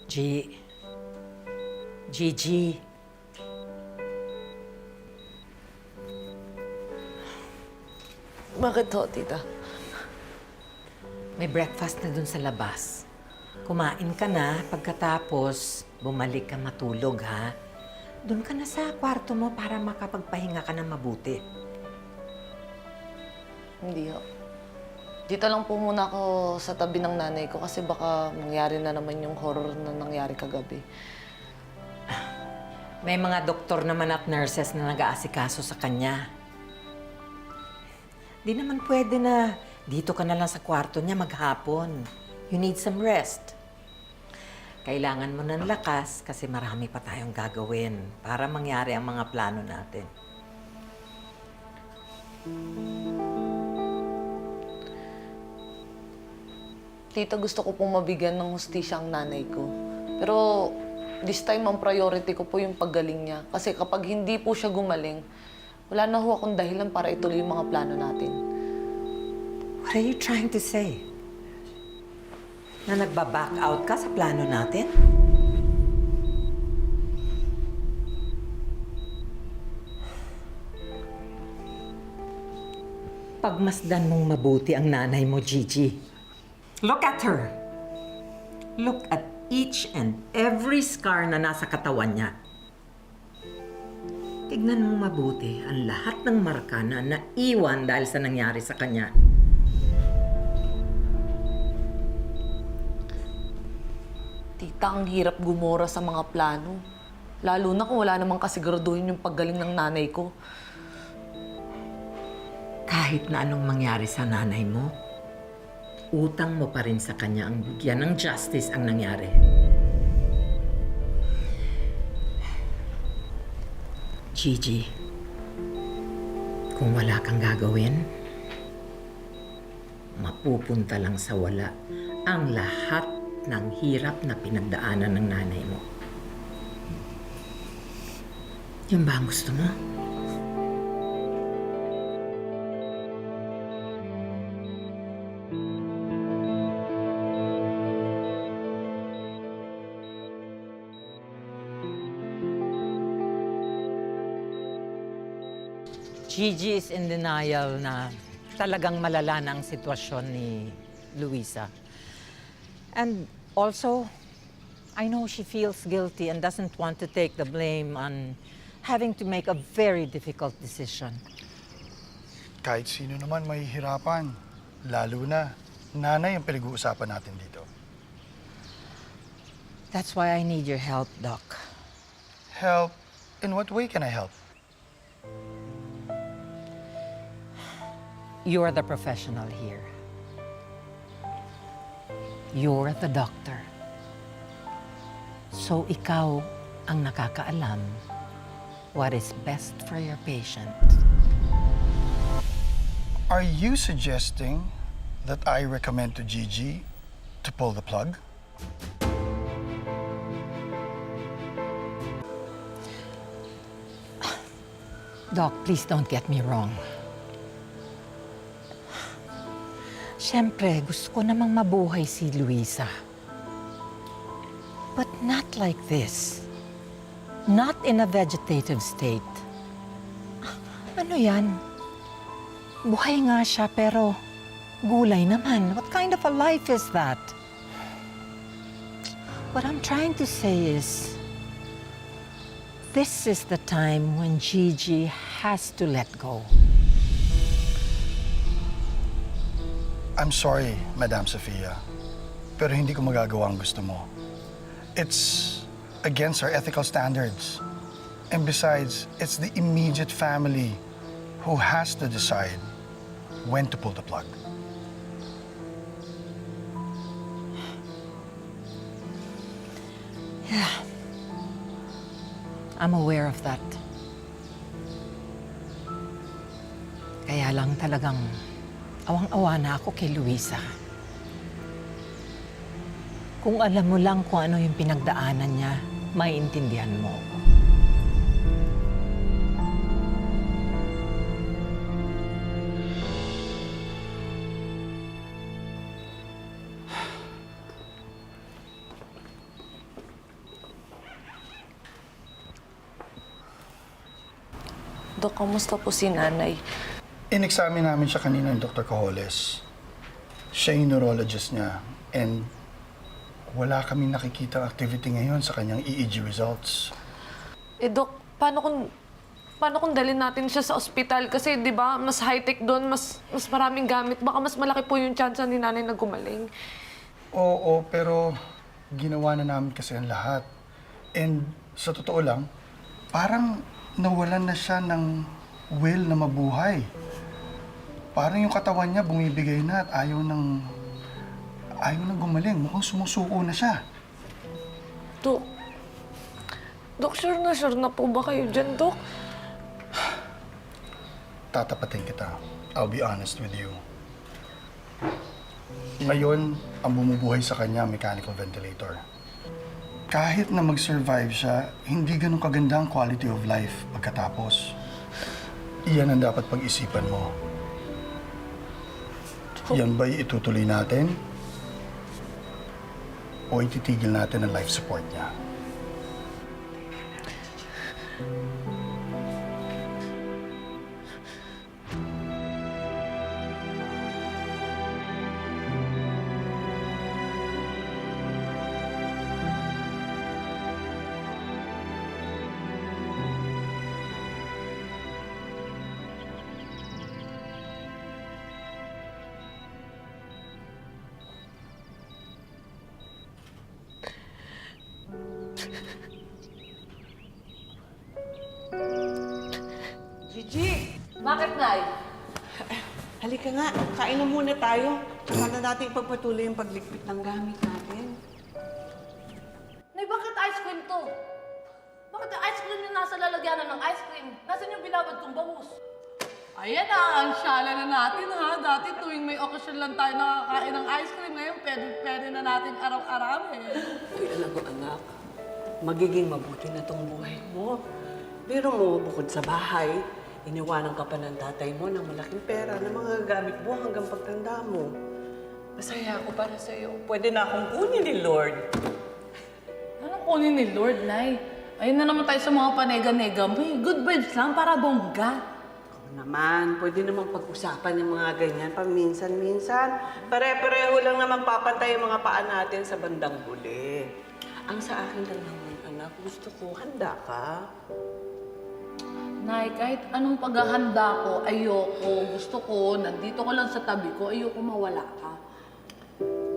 Gigi. Bakit ho, tita? May breakfast na dun sa labas. Kumain ka na, pagkatapos bumalik ka matulog, ha? Doon ka na sa kwarto mo para makapagpahinga ka na mabuti. Hindi ho. Dito lang po muna ako sa tabi ng nanay ko kasi baka mangyari na naman yung horror na nangyari kagabi. May mga doktor naman at nurses na nag-aasikaso sa kanya. Di naman pwede na dito ka na lang sa kwarto niya maghapon. You need some rest. Kailangan mo ng lakas kasi marami pa tayong gagawin para mangyari ang mga plano natin. Tita, gusto ko pong mabigyan ng hustisya ang nanay ko. Pero this time, ang priority ko po yung paggaling niya. Kasi kapag hindi po siya gumaling, wala na ho akong dahilan para ituloy yung mga plano natin. What are you trying to say? Na nagba-back out ka sa plano natin? Pagmasdan mong mabuti ang nanay mo, Gigi. Look at her. Look at each and every scar na nasa katawan niya. Tignan mong mabuti ang lahat ng marka na naiwan dahil sa nangyari sa kanya. Tita, ang hirap gumora sa mga plano. Lalo na kung wala namang kasiguraduhin yung paggaling ng nanay ko. Kahit na anong mangyari sa nanay mo, utang mo pa rin sa kanya ang bigyan ng justice ang nangyari. Gigi, kung wala kang gagawin, mapupunta lang sa wala ang lahat ng hirap na pinagdaanan ng nanay mo. Yun ba ang gusto mo? Gigi is in denial na talagang malala na ang sitwasyon ni Luisa. And also, I know she feels guilty and doesn't want to take the blame on having to make a very difficult decision. Kahit sino naman mahihirapan, lalo na nanay ang pinag-uusapan natin dito. That's why I need your help, Doc. Help? In what way can I help? You're the professional here. You're the doctor. So ikaw ang nakakaalam what is best for your patient. Are you suggesting that I recommend to Gigi to pull the plug? Doc, please don't get me wrong. Siyempre, gusto ko namang mabuhay si Luisa. But not like this. Not in a vegetative state. Ano yan? Buhay nga siya, pero gulay naman. What kind of a life is that? What I'm trying to say is, this is the time when Gigi has to let go. I'm sorry, Madam Sofia, pero hindi ko magagawa ang gusto mo. It's against our ethical standards. And besides, it's the immediate family who has to decide when to pull the plug. Yeah. I'm aware of that. Kaya lang talagang awang-awa na ako kay Luisa. Kung alam mo lang kung ano yung pinagdaanan niya, maiintindihan mo ako. Dok, kamusta po si nanay? In-examine namin siya kanina ng Dr. Cajoles. Siya yung neurologist niya. And wala kaming nakikita activity ngayon sa kanyang EEG results. Eh, Dok, paano kung dalhin natin siya sa ospital? Kasi, di ba, mas high-tech doon, mas maraming gamit. Baka mas malaki po yung chance ni nanay na gumaling. Oo, pero ginawa na namin kasi ang lahat. And sa totoo lang, parang nawalan na siya ng will na mabuhay. Parang yung katawan niya bumibigay na at ayaw nang gumaling. Mukhang sumusuko na siya. Dok, sure na po ba kayo dyan, Dok? Tatapatin kita. I'll be honest with you. Ngayon, ang bumubuhay sa kanya, mechanical ventilator. Kahit na mag-survive siya, hindi ganun kaganda ang quality of life pagkatapos. Iyan ang dapat pag-isipan mo. Yan ba'y itutuloy natin? O ititigil natin ang life support niya? Gigi! Bakit, Nay? Halika nga, kain na muna tayo. Saka na natin ipagpatuloy yung paglikpit ng gamit natin. Nay, bakit ice cream to? Bakit yung ice cream yung nasa lalagyanan ng ice cream? Nasaan yung binabad kong bangus? Ayan na, ang syala na natin ha. Dati tuwing may okasyon lang tayo nakakain ng ice cream. Ngayon, pwede na natin araw-arawin. Uy, alam mo anak, magiging mabuti na tong buhay mo. Pero mo, bukod sa bahay, iniwanan ka pa ng tatay mo ng malaking pera na mga gamit mo hanggang pagtanda mo. Masaya ako para sa'yo. Pwede na akong kunin ni Lord. Anong kunin ni Lord, Nay? Ayun na naman tayo sa mga panega-nega mo. Good vibes lang para bongga. Ako naman, pwede namang pag-usapan yung mga ganyan paminsan-minsan. Pare-pareho lang naman papantay yung mga paa natin sa bandang huli. Ang sa akin lang naman, anak, gusto ko, handa ka. Nay, kahit anong paghahanda ko, ayoko. Gusto ko, nandito ko lang sa tabi ko, ayoko mawala ka.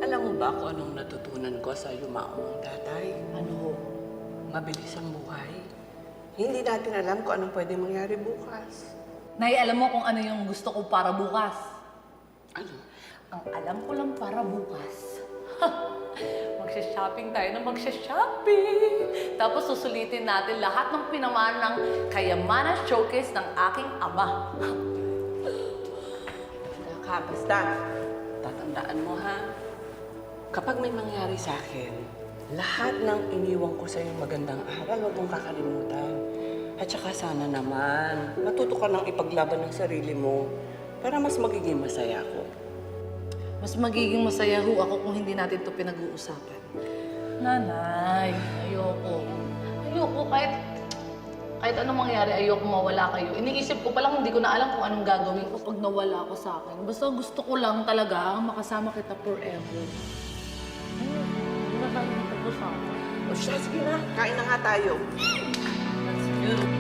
Alam mo ba kung anong natutunan ko sa yumaong mong tatay? Ano? Mabilis ang buhay. Hindi natin alam kung anong pwede mangyari bukas. Nay, alam mo kung ano yung gusto ko para bukas? Ano? Ang alam ko lang para bukas. Magsha-shopping tayo na magsha-shopping. Tapos susulitin natin lahat ng pinaman ng kayamanan showcase ng aking ama. Basta, tatandaan mo ha, kapag may mangyari sa akin, lahat ng iniwan ko sa iyong magandang aral, huwag mong kakalimutan. At saka sana naman, matuto ka ng ipaglaban ng sarili mo para mas magiging masaya ako. Mas magiging masaya ho ako kung hindi natin ito pinag-uusapan. Nanay, ayoko. Ayoko kahit anong mangyari, ayoko mawala kayo. Iniisip ko pa lang, hindi ko na alam kung anong gagawin ko pag nawala ko sa akin. Basta gusto ko lang talaga makasama kita forever. O siya, sige na, kain na nga tayo. That's good.